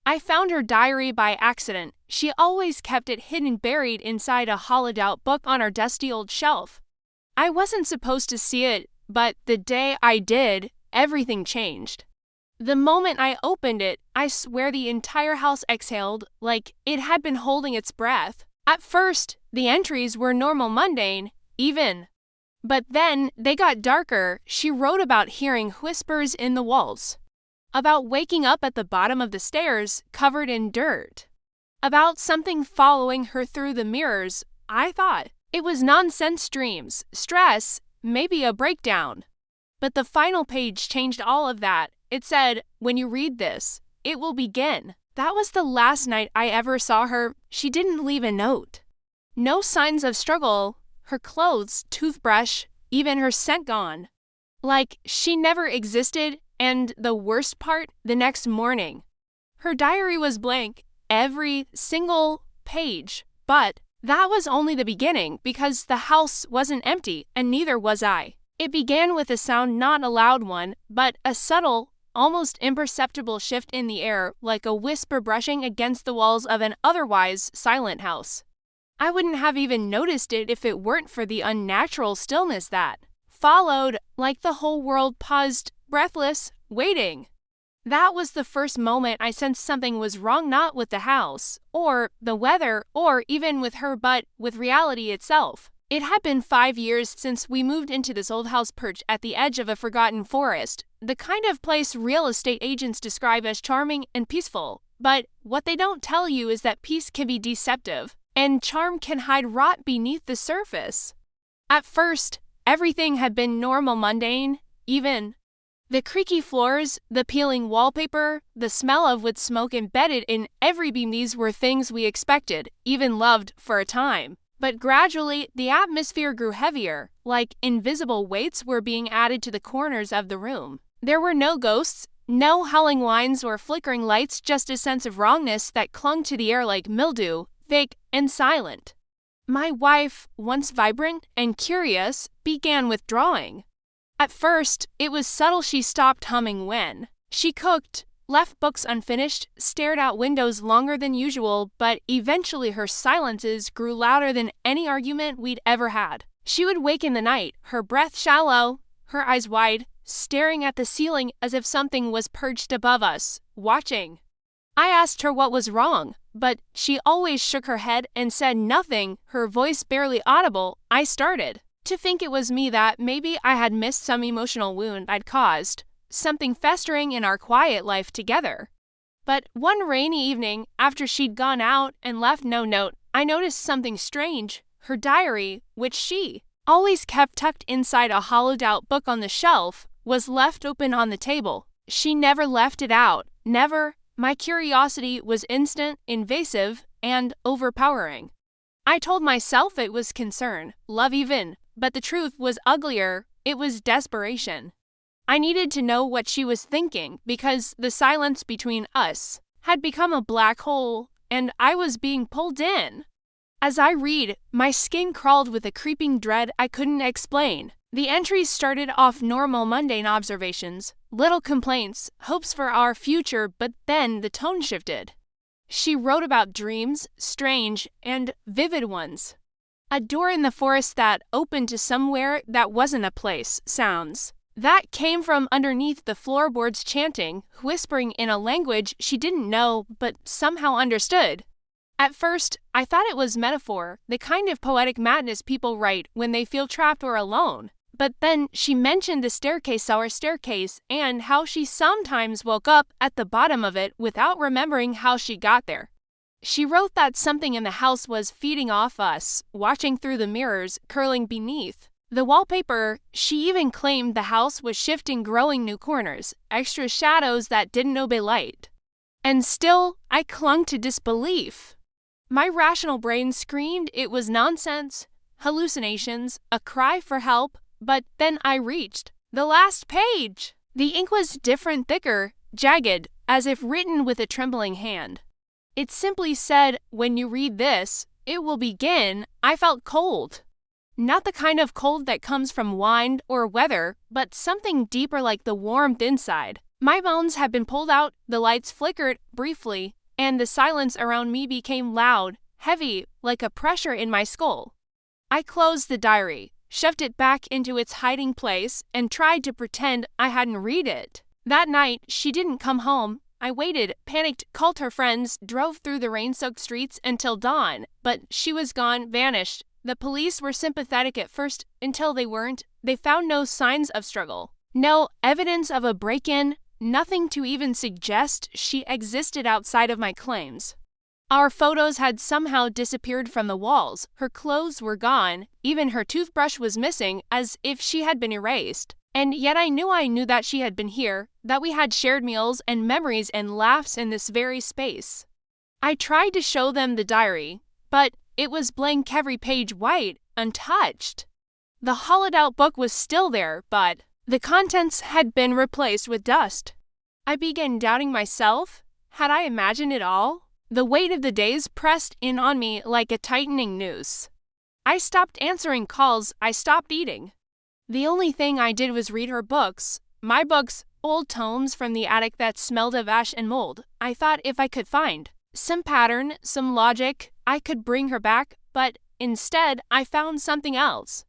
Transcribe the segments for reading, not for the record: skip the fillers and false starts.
I found her diary by accident. She always kept it hidden buried inside a hollowed-out book on our dusty old shelf. I wasn't supposed to see it, but the day I did, everything changed. The moment I opened it, I swear the entire house exhaled like it had been holding its breath. At first, the entries were normal, mundane, even. But then they got darker. She wrote about hearing whispers in the walls, about waking up at the bottom of the stairs covered in dirt, about something following her through the mirrors. I thought it was nonsense, dreams, stress, maybe a breakdown. But the final page changed all of that. It said, "When you read this, it will begin." That was the last night I ever saw her. She didn't leave a note. No signs of struggle. Her clothes, toothbrush, even her scent gone. Like she never existed. And the worst part, the next morning, her diary was blank, every single page. But that was only the beginning, because the house wasn't empty, and neither was I. It began with a sound, not a loud one, but a subtle, almost imperceptible shift in the air, like a whisper brushing against the walls of an otherwise silent house. I wouldn't have even noticed it if it weren't for the unnatural stillness that followed, like the whole world paused, breathless, waiting. That was the first moment I sensed something was wrong, not with the house, or the weather, or even with her, but with reality itself. It had been 5 years since we moved into this old house perched at the edge of a forgotten forest, the kind of place real estate agents describe as charming and peaceful. But what they don't tell you is that peace can be deceptive, and charm can hide rot beneath the surface. At first, everything had been normal, mundane, even. The creaky floors, the peeling wallpaper, the smell of wood smoke embedded in every beam, these were things we expected, even loved for a time. But gradually, the atmosphere grew heavier, like invisible weights were being added to the corners of the room. There were no ghosts, no howling winds or flickering lights, just a sense of wrongness that clung to the air like mildew, thick and silent. My wife, once vibrant and curious, began withdrawing. At first, it was subtle. She stopped humming when she cooked, left books unfinished, stared out windows longer than usual, but eventually her silences grew louder than any argument we'd ever had. She would wake in the night, her breath shallow, her eyes wide, staring at the ceiling as if something was perched above us, watching. I asked her what was wrong, but she always shook her head and said nothing, her voice barely audible. I started to think it was me, that maybe I had missed some emotional wound I'd caused, something festering in our quiet life together. But one rainy evening, after she'd gone out and left no note, I noticed something strange. Her diary, which she always kept tucked inside a hollowed-out book on the shelf, was left open on the table. She never left it out, never. My curiosity was instant, invasive, and overpowering. I told myself it was concern, love even, but the truth was uglier. It was desperation. I needed to know what she was thinking, because the silence between us had become a black hole, and I was being pulled in. As I read, my skin crawled with a creeping dread I couldn't explain. The entries started off normal, mundane observations, little complaints, hopes for our future, but then the tone shifted. She wrote about dreams, strange and vivid ones. A door in the forest that opened to somewhere that wasn't a place, sounds that came from underneath the floorboards, chanting, whispering in a language she didn't know but somehow understood. At first, I thought it was metaphor, the kind of poetic madness people write when they feel trapped or alone. But then she mentioned the staircase, our staircase, and how she sometimes woke up at the bottom of it without remembering how she got there. She wrote that something in the house was feeding off us, watching through the mirrors, curling beneath the wallpaper. She even claimed the house was shifting, growing new corners, extra shadows that didn't obey light. And still, I clung to disbelief. My rational brain screamed it was nonsense, hallucinations, a cry for help. But then I reached the last page. The ink was different, thicker, jagged, as if written with a trembling hand. It simply said, "When you read this, it will begin." I felt cold. Not the kind of cold that comes from wind or weather, but something deeper, like the warmth inside My bones had been pulled out, the lights flickered briefly, and the silence around me became loud, heavy, like a pressure in my skull. I closed the diary, shoved it back into its hiding place, and tried to pretend I hadn't read it. That night, she didn't come home. I waited, panicked, called her friends, drove through the rain-soaked streets until dawn, but she was gone, vanished. The police were sympathetic at first, until they weren't. They found no signs of struggle, no evidence of a break-in, nothing to even suggest she existed outside of my claims. Our photos had somehow disappeared from the walls, her clothes were gone, even her toothbrush was missing, as if she had been erased. And yet I knew that she had been here, that we had shared meals and memories and laughs in this very space. I tried to show them the diary, but it was blank, every page white, untouched. The hollowed-out book was still there, but the contents had been replaced with dust. I began doubting myself. Had I imagined it all? The weight of the days pressed in on me like a tightening noose. I stopped answering calls, I stopped eating. The only thing I did was read her books. My books, old tomes from the attic that smelled of ash and mold. I thought if I could find some pattern, some logic, I could bring her back, but instead I found something else.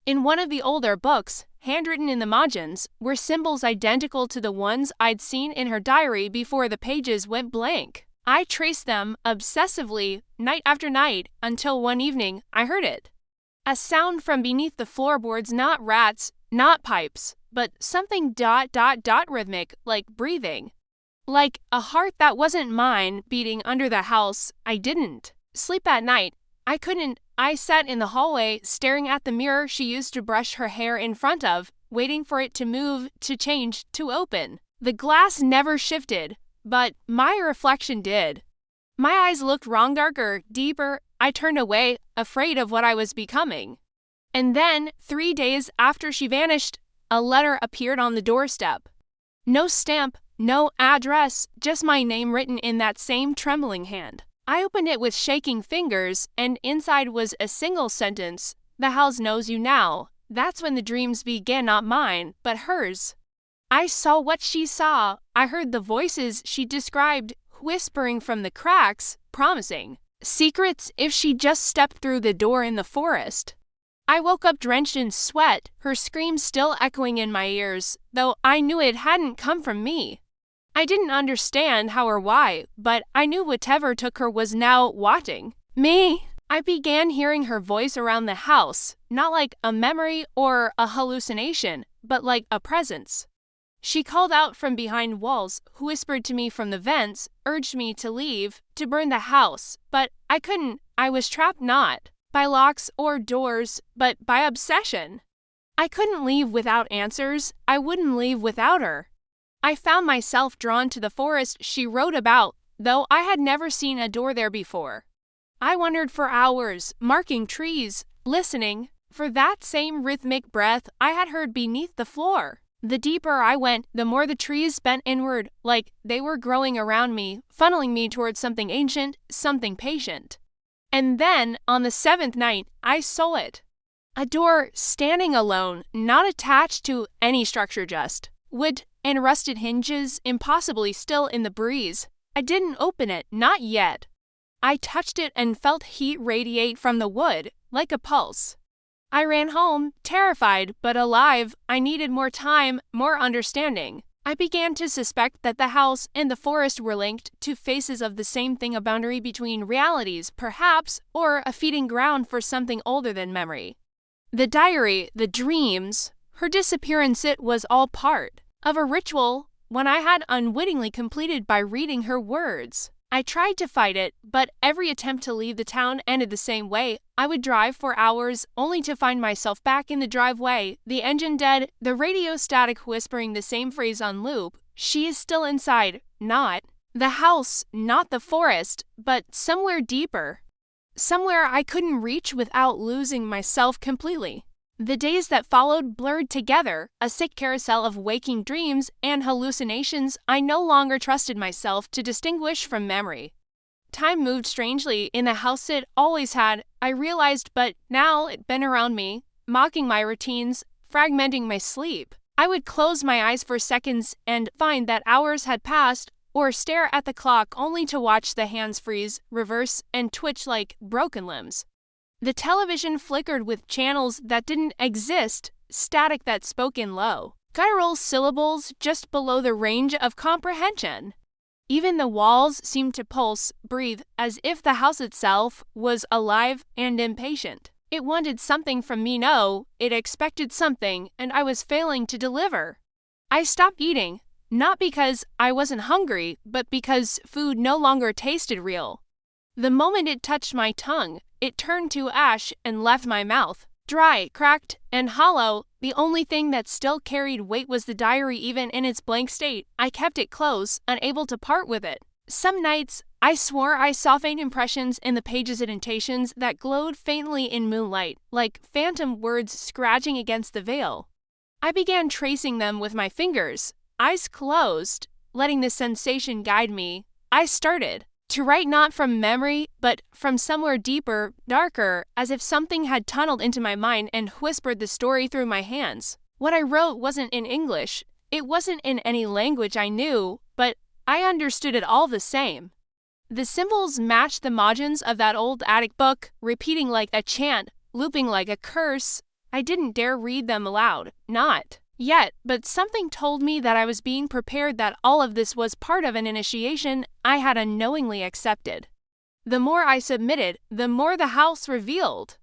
In one of the older books, handwritten in the margins, were symbols identical to the ones I'd seen in her diary before the pages went blank. I traced them obsessively, night after night, until one evening I heard it. A sound from beneath the floorboards, not rats, not pipes, but something ... rhythmic, like breathing. Like a heart that wasn't mine beating under the house. I didn't sleep at night. I couldn't. I sat in the hallway, staring at the mirror she used to brush her hair in front of, waiting for it to move, to change, to open. The glass never shifted, but my reflection did. My eyes looked wrong, darker, deeper. I turned away, afraid of what I was becoming. And then, 3 days after she vanished, a letter appeared on the doorstep. No stamp, no address, just my name written in that same trembling hand. I opened it with shaking fingers, and inside was a single sentence. The house knows you now. That's when the dreams began, not mine, but hers. I saw what she saw. I heard the voices she described, whispering from the cracks, promising secrets if she just stepped through the door in the forest. I woke up drenched in sweat, her screams still echoing in my ears, though I knew it hadn't come from me. I didn't understand how or why, but I knew whatever took her was now watching me. I began hearing her voice around the house, not like a memory or a hallucination, but like a presence. She called out from behind walls, whispered to me from the vents, urged me to leave, to burn the house, but I couldn't. I was trapped not by locks or doors, but by obsession. I couldn't leave without answers. I wouldn't leave without her. I found myself drawn to the forest she wrote about, though I had never seen a door there before. I wandered for hours, marking trees, listening for that same rhythmic breath I had heard beneath the floor. The deeper I went, the more the trees bent inward, like they were growing around me, funneling me towards something ancient, something patient. And then, on the 7th night, I saw it. A door standing alone, not attached to any structure, just wood and rusted hinges, impossibly still in the breeze. I didn't open it, not yet. I touched it and felt heat radiate from the wood, like a pulse. I ran home, terrified but alive. I needed more time, more understanding. I began to suspect that the house and the forest were linked to faces of the same thing, a boundary between realities, perhaps, or a feeding ground for something older than memory. The diary, the dreams, her disappearance, it was all part of a ritual one I had unwittingly completed by reading her words. I tried to fight it, but every attempt to leave the town ended the same way. I would drive for hours, only to find myself back in the driveway, the engine dead, the radio static whispering the same phrase on loop. She is still inside, not the house, not the forest, but somewhere deeper. Somewhere I couldn't reach without losing myself completely. The days that followed blurred together, a sick carousel of waking dreams and hallucinations I no longer trusted myself to distinguish from memory. Time moved strangely in the house it always had, I realized, but now it'd been around me, mocking my routines, fragmenting my sleep. I would close my eyes for seconds and find that hours had passed, or stare at the clock only to watch the hands freeze, reverse, and twitch like broken limbs. The television flickered with channels that didn't exist, static that spoke in low, guttural syllables just below the range of comprehension. Even the walls seemed to pulse, breathe, as if the house itself was alive and impatient. It wanted something from me, no, it expected something, and I was failing to deliver. I stopped eating, not because I wasn't hungry, but because food no longer tasted real. The moment it touched my tongue, it turned to ash and left my mouth. Dry, cracked, and hollow, the only thing that still carried weight was the diary. Even in its blank state, I kept it close, unable to part with it. Some nights, I swore I saw faint impressions in the pages' indentations that glowed faintly in moonlight, like phantom words scratching against the veil. I began tracing them with my fingers, eyes closed, letting the sensation guide me. I started to write not from memory, but from somewhere deeper, darker, as if something had tunneled into my mind and whispered the story through my hands. What I wrote wasn't in English. It wasn't in any language I knew, but I understood it all the same. The symbols matched the margins of that old attic book, repeating like a chant, looping like a curse. I didn't dare read them aloud, not yet, but something told me that I was being prepared, that all of this was part of an initiation I had unknowingly accepted. The more I submitted, the more the house revealed.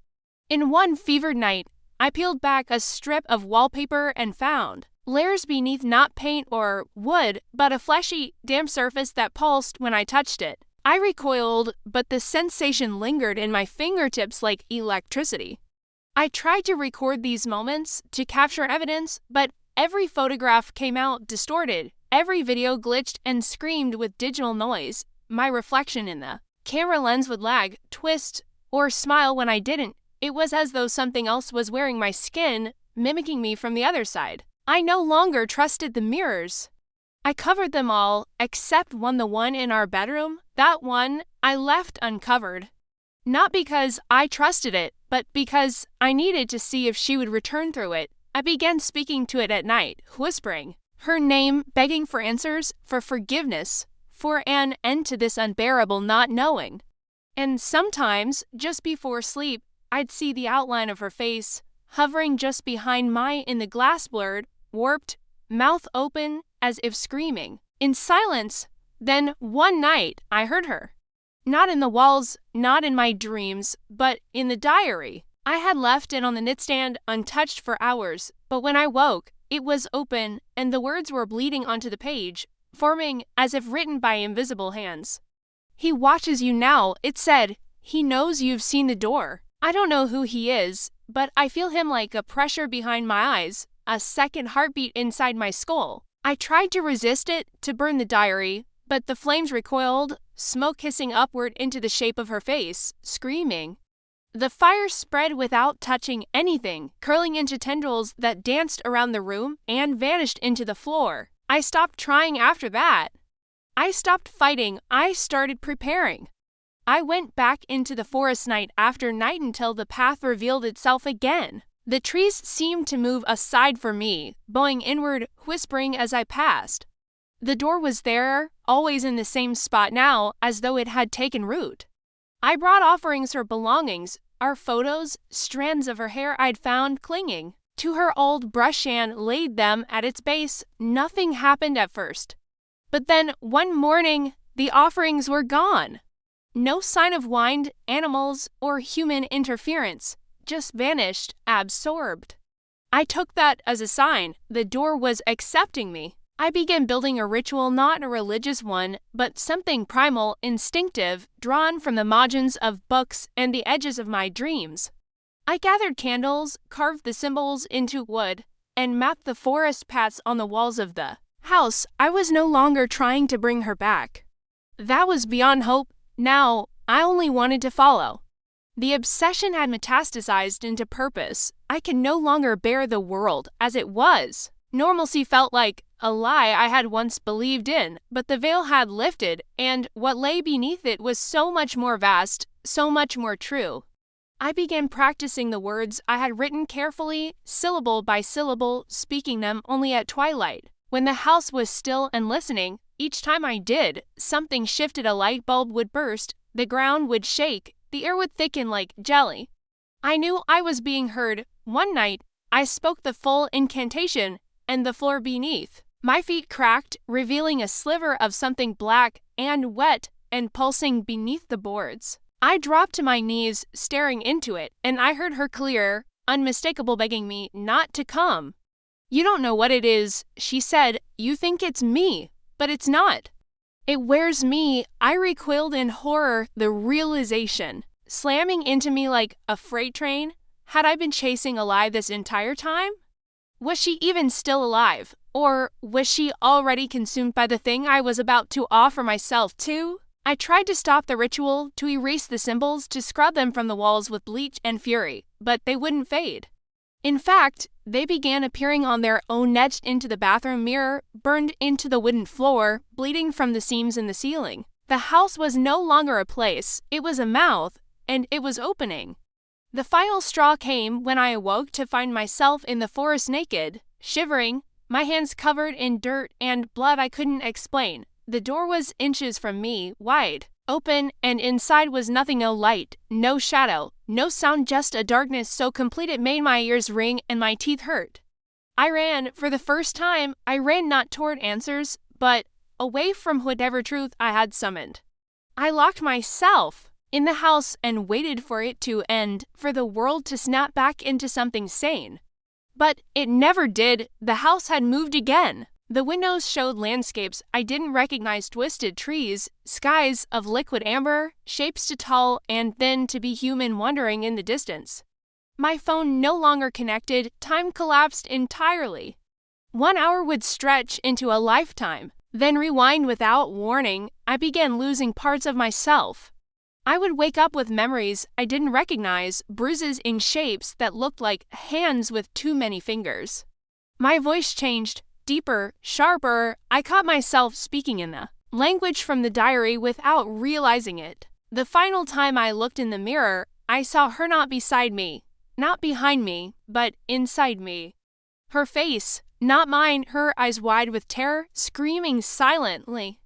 In one fevered night, I peeled back a strip of wallpaper and found layers beneath, not paint or wood, but a fleshy, damp surface that pulsed when I touched it. I recoiled, but the sensation lingered in my fingertips like electricity. I tried to record these moments, to capture evidence, but every photograph came out distorted. Every video glitched and screamed with digital noise. My reflection in the camera lens would lag, twist, or smile when I didn't. It was as though something else was wearing my skin, mimicking me from the other side. I no longer trusted the mirrors. I covered them all, except one, the one in our bedroom. That one I left uncovered. Not because I trusted it, but because I needed to see if she would return through it. I began speaking to it at night, whispering her name, begging for answers, for forgiveness, for an end to this unbearable not knowing. And sometimes, just before sleep, I'd see the outline of her face, hovering just behind mine in the glass, blurred, warped, mouth open, as if screaming. In silence, then one night I heard her. Not in the walls, not in my dreams, but in the diary. I had left it on the nightstand untouched for hours, but when I woke, it was open and the words were bleeding onto the page, forming as if written by invisible hands. He watches you now, it said. He knows you've seen the door. I don't know who he is, but I feel him like a pressure behind my eyes, a second heartbeat inside my skull. I tried to resist it, to burn the diary, but the flames recoiled, smoke hissing upward into the shape of her face, screaming. The fire spread without touching anything, curling into tendrils that danced around the room and vanished into the floor. I stopped trying after that. I stopped fighting. I started preparing. I went back into the forest night after night until the path revealed itself again. The trees seemed to move aside for me, bowing inward, whispering as I passed. The door was there, always in the same spot now, as though it had taken root. I brought offerings, her belongings, our photos, strands of her hair I'd found clinging to her old brush, and laid them at its base. Nothing happened at first. But then, one morning, the offerings were gone. No sign of wind, animals, or human interference, just vanished, absorbed. I took that as a sign. The door was accepting me. I began building a ritual, not a religious one, but something primal, instinctive, drawn from the margins of books and the edges of my dreams. I gathered candles, carved the symbols into wood, and mapped the forest paths on the walls of the house. I was no longer trying to bring her back. That was beyond hope. Now, I only wanted to follow. The obsession had metastasized into purpose. I could no longer bear the world as it was. Normalcy felt like a lie I had once believed in, but the veil had lifted, and what lay beneath it was so much more vast, so much more true. I began practicing the words I had written carefully, syllable by syllable, speaking them only at twilight. When the house was still and listening, each time I did, something shifted. A light bulb would burst, the ground would shake, the air would thicken like jelly. I knew I was being heard. One night, I spoke the full incantation, and the floor beneath my feet cracked, revealing a sliver of something black and wet and pulsing beneath the boards. I dropped to my knees, staring into it, and I heard her clear, unmistakable, begging me not to come. "You don't know what it is," she said. "You think it's me, but it's not." "It wears me." I recoiled in horror, the realization slamming into me like a freight train. Had I been chasing a lie this entire time? Was she even still alive? Or was she already consumed by the thing I was about to offer myself to? I tried to stop the ritual, to erase the symbols, to scrub them from the walls with bleach and fury, but they wouldn't fade. In fact, they began appearing on their own, etched into the bathroom mirror, burned into the wooden floor, bleeding from the seams in the ceiling. The house was no longer a place, it was a mouth, and it was opening. The final straw came when I awoke to find myself in the forest naked, shivering, my hands covered in dirt and blood I couldn't explain. The door was inches from me, wide open, and inside was nothing. No light, no shadow, no sound, just a darkness so complete it made my ears ring and my teeth hurt. I ran. For the first time, I ran not toward answers, but away from whatever truth I had summoned. I locked myself in the house and waited for it to end, for the world to snap back into something sane. But it never did. The house had moved again. The windows showed landscapes I didn't recognize, twisted trees, skies of liquid amber, shapes too tall and thin to be human wandering in the distance. My phone no longer connected, time collapsed entirely. 1 hour would stretch into a lifetime, then rewind without warning. I began losing parts of myself. I would wake up with memories I didn't recognize, bruises in shapes that looked like hands with too many fingers. My voice changed, deeper, sharper. I caught myself speaking in the language from the diary without realizing it. The final time I looked in the mirror, I saw her not beside me, not behind me, but inside me. Her face, not mine, her eyes wide with terror, screaming silently.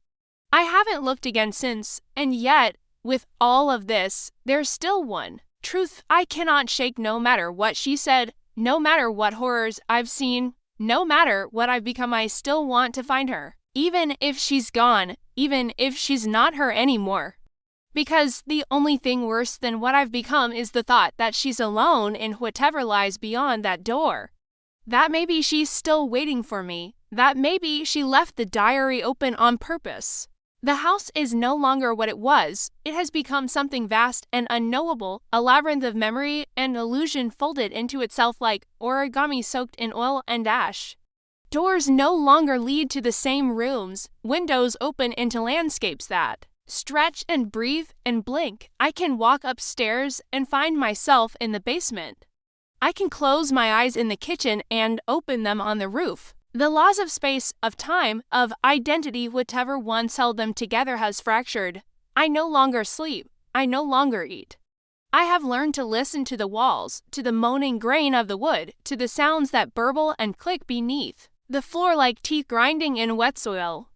I haven't looked again since, and yet, with all of this, there's still one truth I cannot shake. No matter what she said, no matter what horrors I've seen, no matter what I've become, I still want to find her. Even if she's gone, even if she's not her anymore. Because the only thing worse than what I've become is the thought that she's alone in whatever lies beyond that door. That maybe she's still waiting for me, that maybe she left the diary open on purpose. The house is no longer what it was. It has become something vast and unknowable, a labyrinth of memory and illusion folded into itself like origami soaked in oil and ash. Doors no longer lead to the same rooms. Windows open into landscapes that stretch and breathe and blink. I can walk upstairs and find myself in the basement. I can close my eyes in the kitchen and open them on the roof. The laws of space, of time, of identity, whatever once held them together has fractured. I no longer sleep. I no longer eat. I have learned to listen to the walls, to the moaning grain of the wood, to the sounds that burble and click beneath the floor like teeth grinding in wet soil.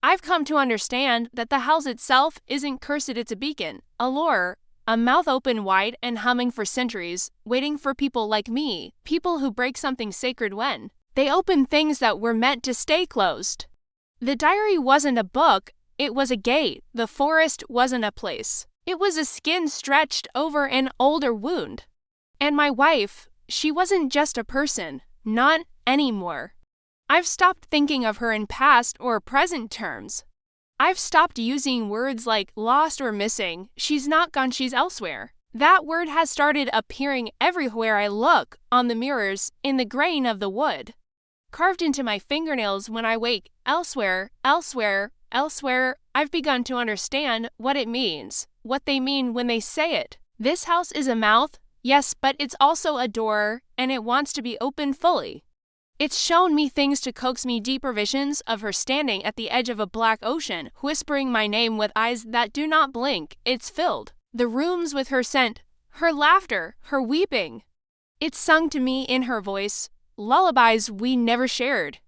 I've come to understand that the house itself isn't cursed, it's a beacon, a lure, a mouth open wide and humming for centuries, waiting for people like me, people who break something sacred when they open things that were meant to stay closed. The diary wasn't a book, it was a gate. The forest wasn't a place. It was a skin stretched over an older wound. And my wife, she wasn't just a person, not anymore. I've stopped thinking of her in past or present terms. I've stopped using words like lost or missing. She's not gone, she's elsewhere. That word has started appearing everywhere I look, on the mirrors, in the grain of the wood. Carved into my fingernails when I wake, elsewhere, elsewhere, elsewhere. I've begun to understand what it means, what they mean when they say it. This house is a mouth, yes, but it's also a door, and it wants to be open fully. It's shown me things to coax me deeper, visions of her standing at the edge of a black ocean, whispering my name with eyes that do not blink. It's filled the rooms with her scent, her laughter, her weeping. It sung to me in her voice, lullabies we never shared.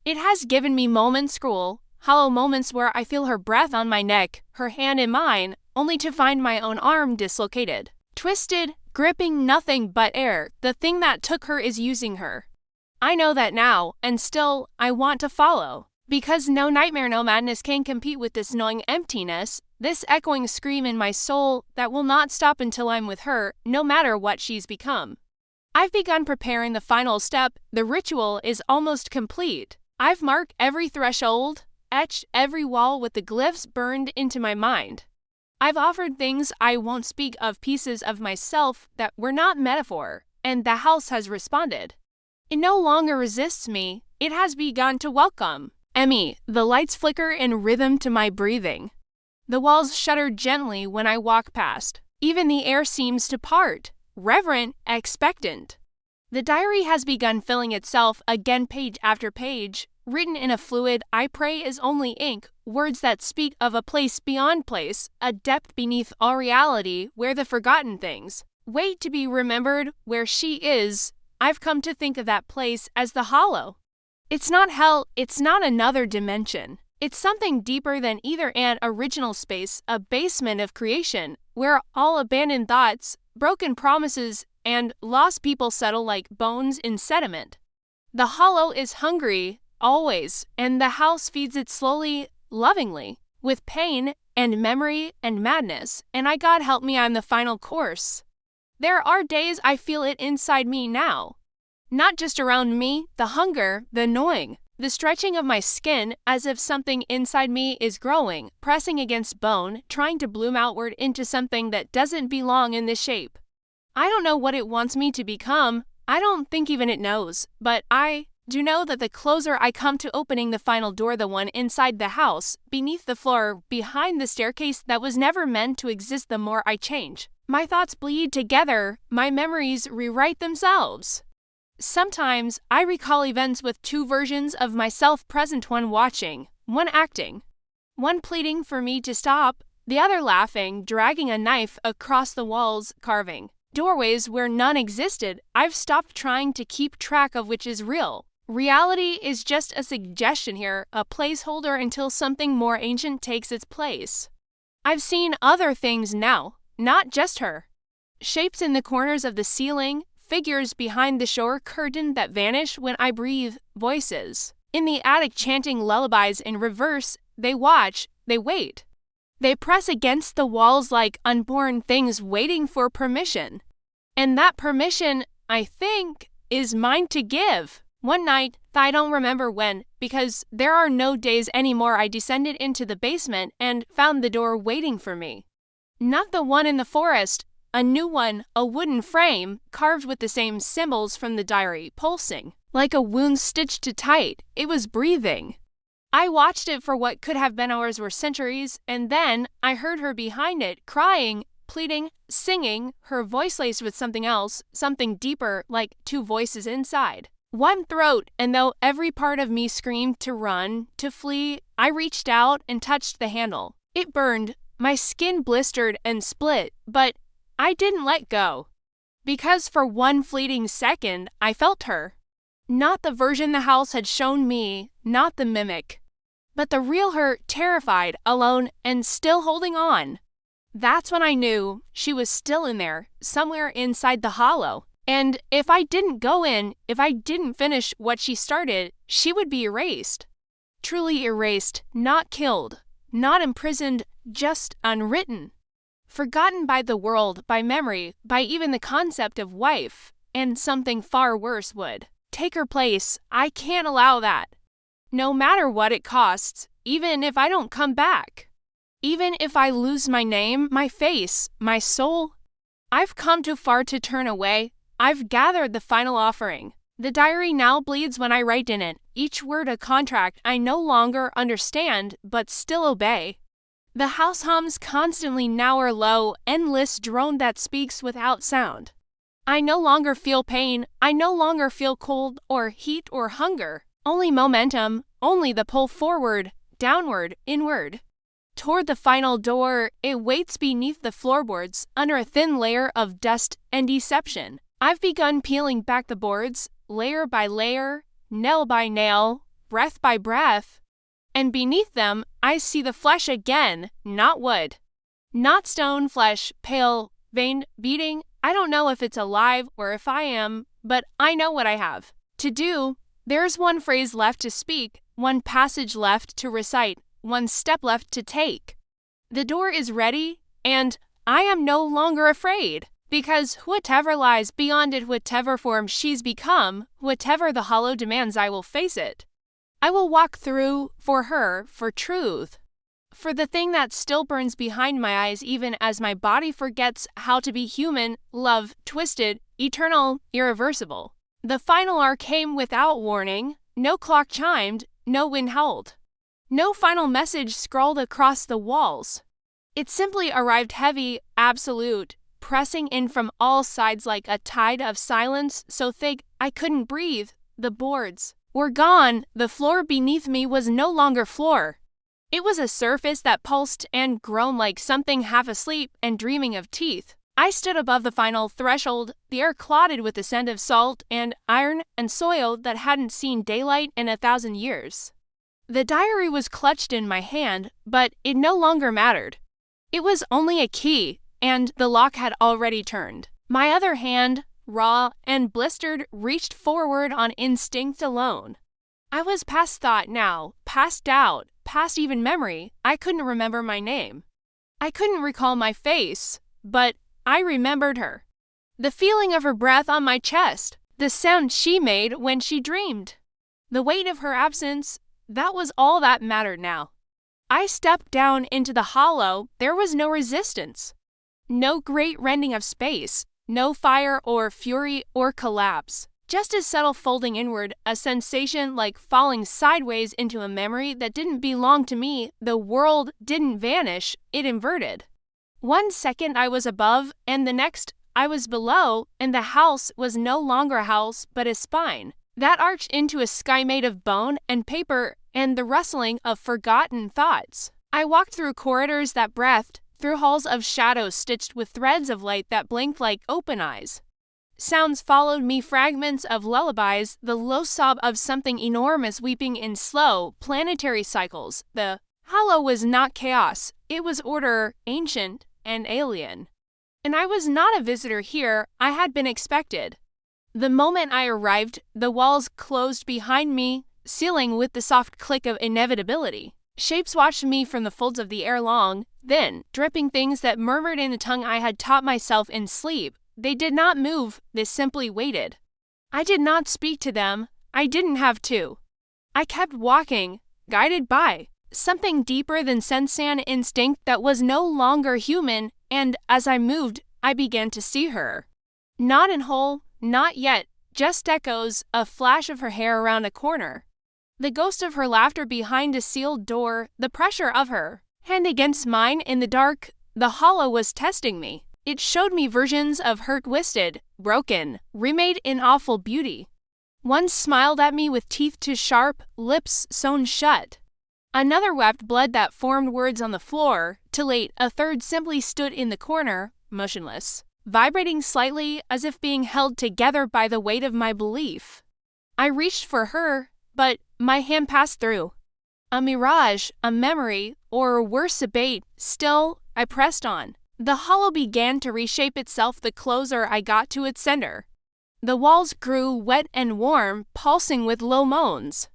It has given me moments, cruel, hollow moments where I feel her breath on my neck, her hand in mine, only to find my own arm dislocated, twisted, gripping nothing but air. The thing that took her is using her. I know that now, and still, I want to follow. Because no nightmare, no madness can compete with this gnawing emptiness, this echoing scream in my soul that will not stop until I'm with her, no matter what she's become. I've begun preparing the final step. The ritual is almost complete. I've marked every threshold, etched every wall with the glyphs burned into my mind. I've offered things I won't speak of, pieces of myself that were not metaphor, and the house has responded. It no longer resists me, it has begun to welcome. Emmy, the lights flicker in rhythm to my breathing. The walls shudder gently when I walk past. Even the air seems to part, reverent, expectant. The diary has begun filling itself again, page after page, written in a fluid I pray is only ink, words that speak of a place beyond place, a depth beneath all reality where the forgotten things wait to be remembered, where she is. I've come to think of that place as the hollow. It's not hell, it's not another dimension. It's something deeper than either, an original space, a basement of creation, where all abandoned thoughts, broken promises, and lost people settle like bones in sediment. The hollow is hungry, always, and the house feeds it slowly, lovingly, with pain and memory and madness, and God help me, I'm the final course. There are days I feel it inside me now. Not just around me, the hunger, the gnawing, the stretching of my skin as if something inside me is growing, pressing against bone, trying to bloom outward into something that doesn't belong in this shape. I don't know what it wants me to become. I don't think even it knows, but I do know that the closer I come to opening the final door, the one inside the house, beneath the floor, behind the staircase that was never meant to exist, the more I change. My thoughts bleed together, my memories rewrite themselves. Sometimes I recall events with two versions of myself present, one watching, one acting, one pleading for me to stop, the other laughing, dragging a knife across the walls, carving doorways where none existed. I've stopped trying to keep track of which is real. Reality is just a suggestion here, a placeholder until something more ancient takes its place. I've seen other things now. Not just her. Shapes in the corners of the ceiling, figures behind the shower curtain that vanish when I breathe, voices in the attic chanting lullabies in reverse. They watch, they wait. They press against the walls like unborn things waiting for permission. And that permission, I think, is mine to give. One night, I don't remember when, because there are no days anymore, I descended into the basement and found the door waiting for me. Not the one in the forest, a new one, a wooden frame, carved with the same symbols from the diary, pulsing, like a wound stitched to tight. It was breathing. I watched it for what could have been hours or centuries, and then I heard her behind it, crying, pleading, singing, her voice laced with something else, something deeper, like two voices inside. One throat, and though every part of me screamed to run, to flee, I reached out and touched the handle. It burned. My skin blistered and split, but I didn't let go. Because for one fleeting second, I felt her. Not the version the house had shown me, not the mimic, but the real her, terrified, alone, and still holding on. That's when I knew she was still in there, somewhere inside the hollow. And if I didn't go in, if I didn't finish what she started, she would be erased. Truly erased, not killed, not imprisoned, just unwritten. Forgotten by the world, by memory, by even the concept of wife, and something far worse would take her place. I can't allow that. No matter what it costs, even if I don't come back. Even if I lose my name, my face, my soul. I've come too far to turn away. I've gathered the final offering. The diary now bleeds when I write in it, each word a contract I no longer understand, but still obey. The house hums constantly now or low, endless drone that speaks without sound. I no longer feel pain, I no longer feel cold or heat or hunger. Only momentum, only the pull forward, downward, inward. toward the final door. It waits beneath the floorboards, under a thin layer of dust and deception. I've begun peeling back the boards, layer by layer, nail by nail, breath by breath. And beneath them, I see the flesh again, not wood. Not stone flesh, pale, veined, beating. I don't know if it's alive or if I am, but I know what I have to do. There's one phrase left to speak, one passage left to recite, one step left to take. The door is ready, and I am no longer afraid, because whatever lies beyond it, whatever form she's become, whatever the hollow demands, I will face it. I will walk through for her, for truth, for the thing that still burns behind my eyes even as my body forgets how to be human, love, twisted, eternal, irreversible. The final hour came without warning. No clock chimed, no wind howled. No final message scrawled across the walls. It simply arrived heavy, absolute, pressing in from all sides like a tide of silence so thick I couldn't breathe. The boards were gone. The floor beneath me was no longer floor. It was a surface that pulsed and groaned like something half asleep and dreaming of teeth. I stood above the final threshold, the air clotted with the scent of salt and iron and soil that hadn't seen daylight in 1,000 years. The diary was clutched in my hand, but it no longer mattered. It was only a key, and the lock had already turned. My other hand, raw and blistered, reached forward on instinct alone. I was past thought now, past doubt, past even memory. I couldn't remember my name. I couldn't recall my face, but I remembered her. The feeling of her breath on my chest, the sound she made when she dreamed. The weight of her absence, that was all that mattered now. I stepped down into the hollow. There was no resistance. No great rending of space, no fire or fury or collapse. Just a subtle folding inward, a sensation like falling sideways into a memory that didn't belong to me. The world didn't vanish, it inverted. 1 second I was above, and the next I was below, and the house was no longer a house, but a spine that arched into a sky made of bone and paper and the rustling of forgotten thoughts. I walked through corridors that breathed, through halls of shadows stitched with threads of light that blinked like open eyes. Sounds followed me, fragments of lullabies, the low sob of something enormous weeping in slow, planetary cycles. The hollow was not chaos, it was order, ancient and alien. And I was not a visitor here, I had been expected. The moment I arrived, the walls closed behind me, sealing with the soft click of inevitability. Shapes watched me from the folds of the air long, then, dripping things that murmured in a tongue I had taught myself in sleep. They did not move, they simply waited. I did not speak to them, I didn't have to. I kept walking, guided by something deeper than sense and instinct that was no longer human, and as I moved, I began to see her. Not in whole, not yet, just echoes, a flash of her hair around a corner. The ghost of her laughter behind a sealed door, the pressure of her hand against mine in the dark. The hollow was testing me. It showed me versions of her twisted, broken, remade in awful beauty. One smiled at me with teeth too sharp, lips sewn shut. Another wept blood that formed words on the floor. Too late, a third simply stood in the corner, motionless, vibrating slightly as if being held together by the weight of my belief. I reached for her, but my hand passed through. A mirage, a memory, or worse, a bait. Still, I pressed on. The hollow began to reshape itself the closer I got to its center. The walls grew wet and warm, pulsing with low moans.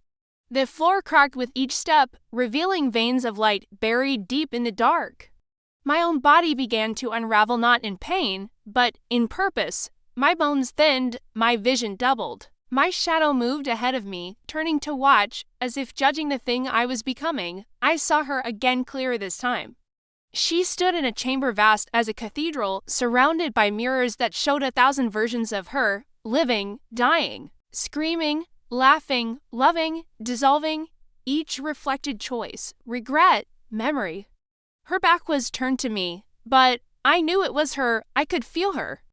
The floor cracked with each step, revealing veins of light buried deep in the dark. My own body began to unravel, not in pain, but in purpose. My bones thinned, my vision doubled. My shadow moved ahead of me, turning to watch, as if judging the thing I was becoming. I saw her again clearer this time. She stood in a chamber vast as a cathedral, surrounded by mirrors that showed 1,000 versions of her, living, dying, screaming, laughing, loving, dissolving, each reflected choice, regret, memory. Her back was turned to me, but I knew it was her. I could feel her.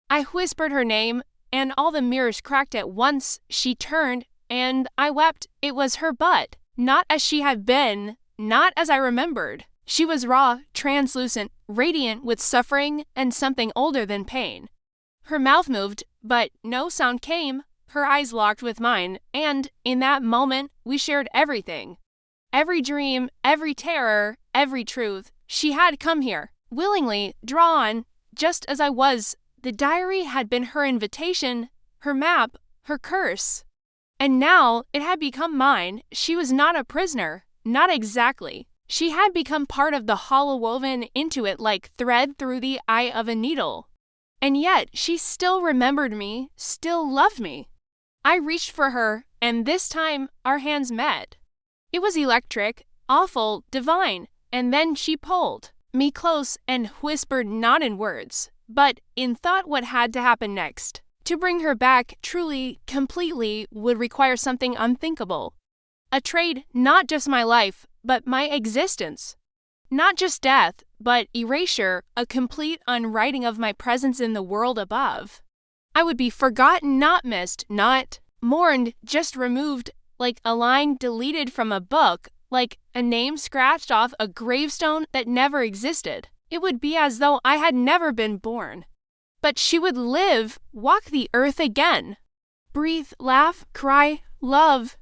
I whispered her name, and all the mirrors cracked at once. She turned, and I wept. It was her, but not as she had been, not as I remembered. She was raw, translucent, radiant with suffering and something older than pain. Her mouth moved, but no sound came. Her eyes locked with mine, and in that moment, we shared everything. Every dream, every terror, every truth. She had come here, willingly, drawn, just as I was. The diary had been her invitation, her map, her curse. And now it had become mine. She was not a prisoner, not exactly. She had become part of the hollow woven into it like thread through the eye of a needle. And yet she still remembered me, still loved me. I reached for her, and this time our hands met. It was electric, awful, divine, and then she pulled me close and whispered not in words, but in thought what had to happen next. To bring her back truly, completely, would require something unthinkable. A trade, not just my life, but my existence. Not just death, but erasure, a complete unwriting of my presence in the world above. I would be forgotten, not missed, not mourned, just removed, like a line deleted from a book, like a name scratched off a gravestone that never existed. It would be as though I had never been born. But she would live, walk the earth again. Breathe, laugh, cry, love.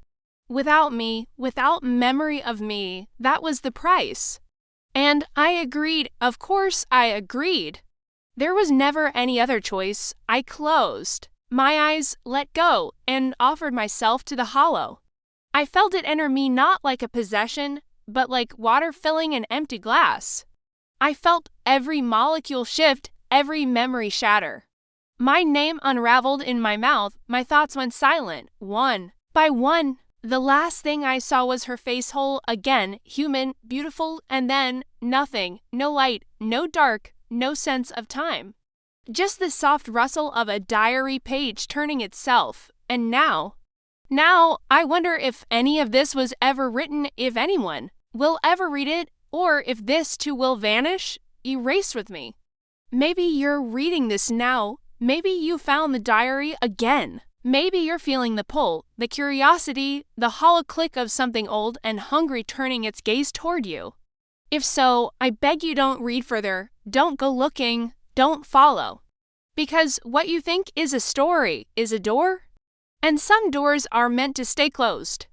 Without me, without memory of me, that was the price. And I agreed, of course I agreed. There was never any other choice. I closed my eyes, let go, and offered myself to the hollow. I felt it enter me not like a possession, but like water filling an empty glass. I felt every molecule shift, every memory shatter. My name unraveled in my mouth, my thoughts went silent, one by one. The last thing I saw was her face whole again, human, beautiful, and then nothing, no light, no dark, no sense of time. Just the soft rustle of a diary page turning itself. And now I wonder if any of this was ever written, if anyone will ever read it, or if this too will vanish, erased with me. Maybe you're reading this now. Maybe you found the diary again. Maybe you're feeling the pull, the curiosity, the hollow click of something old and hungry turning its gaze toward you. If so, I beg you don't read further, don't go looking, don't follow. Because what you think is a story is a door, and some doors are meant to stay closed.